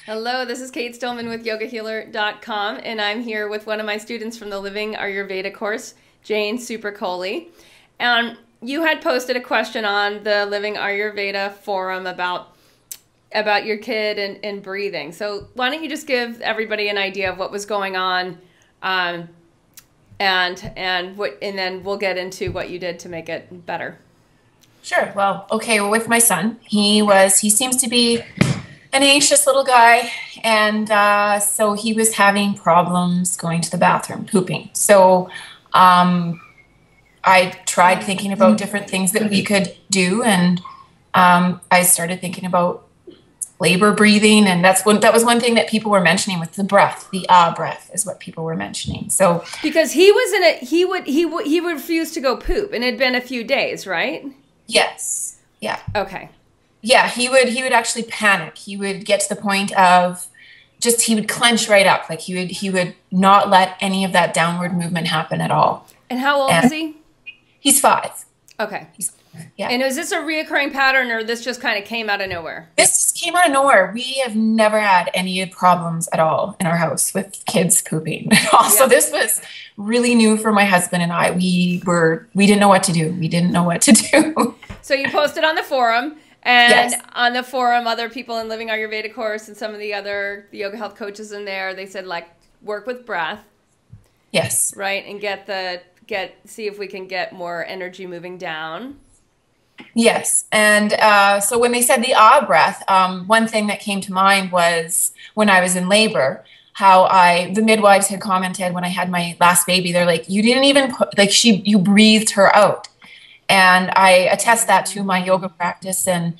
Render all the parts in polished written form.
Hello, this is Kate Stillman with yogahealer.com, and I'm here with one of my students from the Living Ayurveda course, Jane Supercoli. And you had posted a question on the Living Ayurveda forum about your kid and breathing. So why don't you just give everybody an idea of what was going on, and then we'll get into what you did to make it better. Sure. Well, okay. Well, with my son, he seems to be an anxious little guy. And so he was having problems going to the bathroom, pooping. So I tried thinking about different things that we could do. And I started thinking about labor breathing. And that was one thing that people were mentioning with the breath. The breath is what people were mentioning. So because he was he would refuse to go poop, and it had been a few days, right? yes. Yeah. Okay. Yeah, he would actually panic. He would get to the point of he would clench right up. Like he would not let any of that downward movement happen at all. And how old is he? He's 5. Okay. Yeah. And is this a reoccurring pattern, or this just kind of came out of nowhere? This came out of nowhere. We have never had any problems at all in our house with kids pooping at all. So this was really new for my husband and I. We didn't know what to do. We didn't know what to do. So you posted on the forum. And Yes. on the forum, other people in Living Ayurveda course and some of the other yoga health coaches in there, they said, like, work with breath, Yes. right? And see if we can get more energy moving down. Yes. And so when they said the breath, one thing that came to mind was when I was in labor, how the midwives had commented when I had my last baby, they're like, you didn't even you breathed her out. And I attest that to my yoga practice and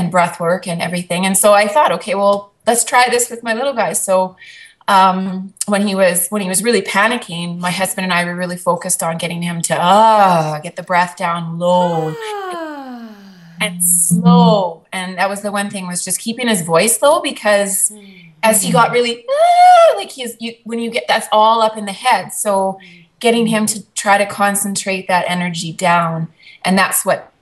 breath work and everything. And so I thought, okay, well, let's try this with my little guy. So when he was really panicking, my husband and I were really focused on getting him to get the breath down low and slow. And that was the one thing, was just keeping his voice low, because as he got really when you get, that's all up in the head. So getting him to try to concentrate that energy down. And that's what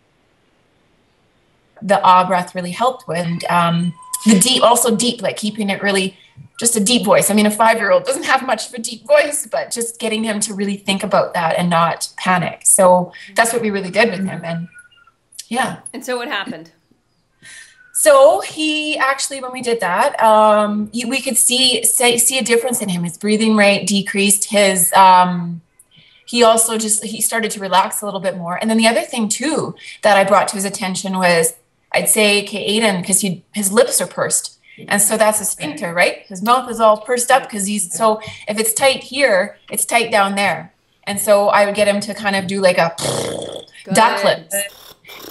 the breath really helped with. And deep, like keeping it really just a deep voice. I mean, a 5-year-old doesn't have much of a deep voice, but just getting him to really think about that and not panic. So that's what we really did with him. And yeah. And so what happened? So he actually, when we did that, we could see a difference in him. His breathing rate decreased. He also he started to relax a little bit more. And then the other thing too that I brought to his attention was, I'd say, okay, Aiden, because his lips are pursed. And so that's a sphincter, right? His mouth is all pursed up because so if it's tight here, it's tight down there. And so I would get him to kind of do like a duck lips.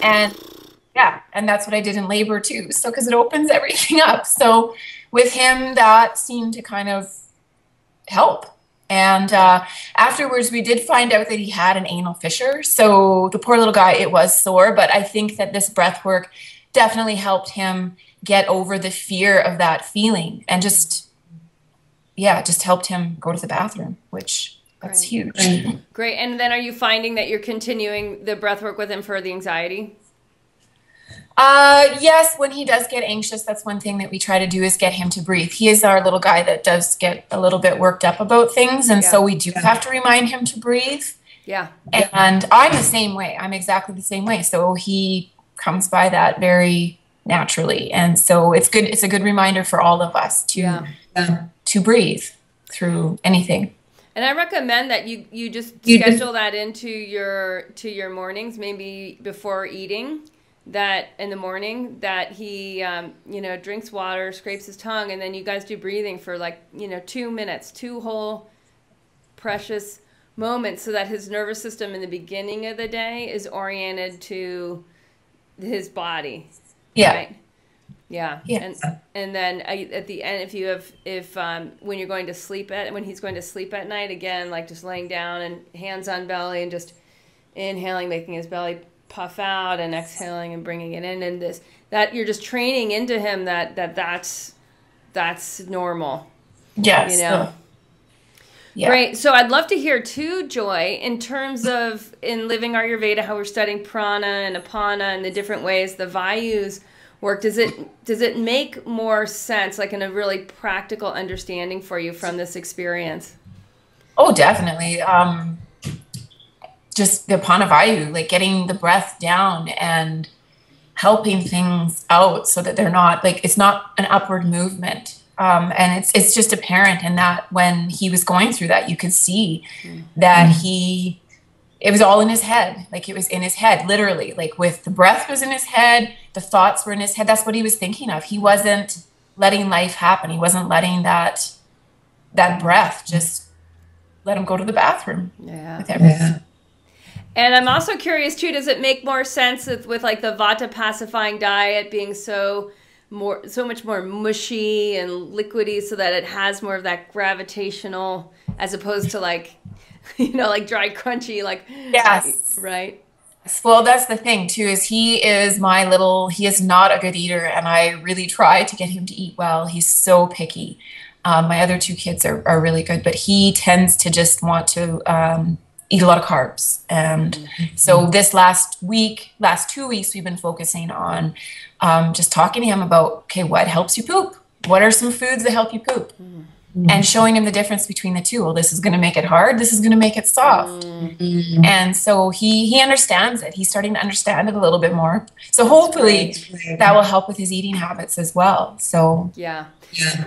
And yeah, and that's what I did in labor too. So, because it opens everything up. So with him, that seemed to kind of help. And afterwards, we did find out that he had an anal fissure. So the poor little guy, it was sore. But I think that this breath work definitely helped him get over the fear of that feeling, and just helped him go to the bathroom, which that's huge. Great. And then are you finding that you're continuing the breath work with him for the anxiety? Yes, when he does get anxious, that's one thing that we try to do, is get him to breathe. He is our little guy that does get a little bit worked up about things. And so we do have to remind him to breathe. Yeah. And I'm the same way. I'm exactly the same way. So he comes by that very naturally. And so it's good. It's a good reminder for all of us to breathe through anything. And I recommend that you just schedule that into your mornings, maybe before eating. That in the morning that he, drinks water, scrapes his tongue, and then you guys do breathing for 2 minutes, 2 whole precious moments, so that his nervous system in the beginning of the day is oriented to his body. Yeah. Right? Yeah. Yes. And then at the end, when you're going to sleep when he's going to sleep at night, again, like just laying down and hands on belly and just inhaling, making his belly puff out, and exhaling and bringing it in, and that you're just training into him that's normal. Yes. Yeah. Great. So I'd love to hear too, Joy, in terms of in Living Ayurveda, how we're studying prana and apana and the different ways, the vayus. work. Does it make more sense, like in a really practical understanding for you from this experience? Oh, definitely. Just the Panavayu, like getting the breath down and helping things out so that they're not like, it's not an upward movement. And it's just apparent in that when he was going through that, you could see that it was all in his head. Like it was in his head, literally, like with the breath was in his head, the thoughts were in his head. That's what he was thinking of. He wasn't letting life happen. He wasn't letting that breath just let him go to the bathroom with everything. Yeah. And I'm also curious too, does it make more sense with like the Vata pacifying diet being so much more mushy and liquidy so that it has more of that gravitational as opposed to like, like dry, crunchy, like, yes. Right. Well, that's the thing too, is he is not a good eater, and I really try to get him to eat well. He's so picky. My other two kids are really good, but he tends to just want to eat a lot of carbs. And so this last 2 weeks, we've been focusing on just talking to him about, okay, what helps you poop? What are some foods that help you poop? And showing him the difference between the two. Well, this is going to make it hard. This is going to make it soft. And so he understands it. He's starting to understand it a little bit more. So hopefully that will help with his eating habits as well. So yeah.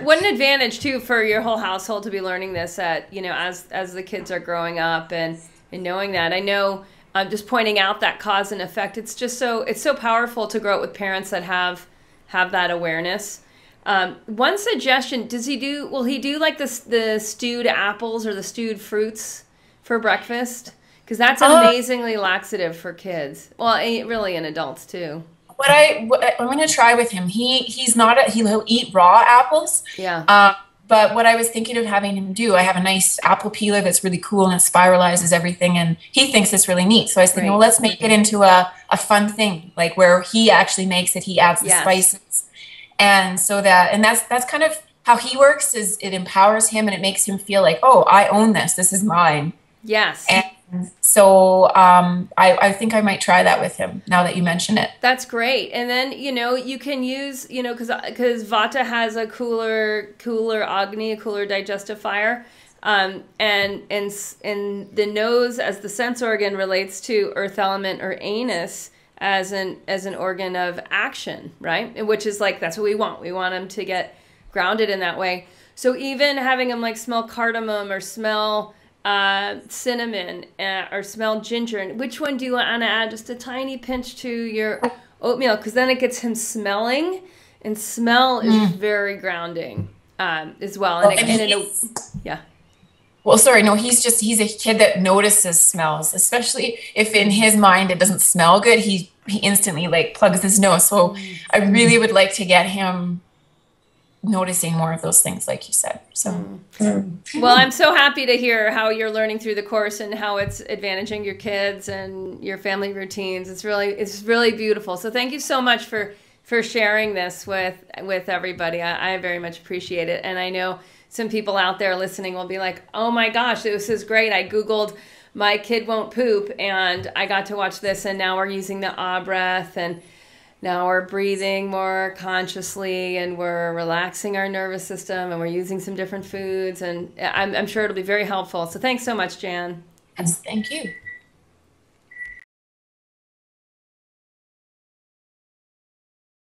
What an advantage too for your whole household to be learning this as the kids are growing up and knowing that. I know I'm just pointing out that cause and effect. It's just it's so powerful to grow up with parents that have that awareness. One suggestion, will he do like the stewed apples or the stewed fruits for breakfast? Because that's amazingly laxative for kids. Well, really in adults too. What I'm going to try with him, he'll eat raw apples. Yeah. But what I was thinking of having him do, I have a nice apple peeler that's really cool and it spiralizes everything, and he thinks it's really neat. So I was thinking, well, let's make it into a fun thing, like where he actually makes it. He adds the spices. And so that's kind of how he works, is it empowers him and it makes him feel like, oh, I own this. This is mine. Yes. And so I think I might try that with him now that you mention it. That's great. And then, you can use, because Vata has a cooler Agni, a cooler digestive fire. And the nose as the sense organ relates to earth element or anus as an organ of action, right? Which is like, that's what we want. We want them to get grounded in that way. So even having them like smell cardamom or smell cinnamon or smell ginger, and which one do you want to add just a tiny pinch to your oatmeal? Because then it gets him smelling, and smell is very grounding as well. Yeah. Well, sorry, no, he's a kid that notices smells, especially if in his mind it doesn't smell good, he instantly like plugs his nose. So I really would like to get him noticing more of those things, like you said. So well, I'm so happy to hear how you're learning through the course and how it's advantaging your kids and your family routines. It's really beautiful. So thank you so much for sharing this with everybody. I very much appreciate it. And I know some people out there listening will be like, oh my gosh, this is great. I Googled my kid won't poop and I got to watch this, and now we're using the ah breath, and now we're breathing more consciously, and we're relaxing our nervous system, and we're using some different foods, and I'm sure it'll be very helpful. So thanks so much, Jan. Yes, thank you.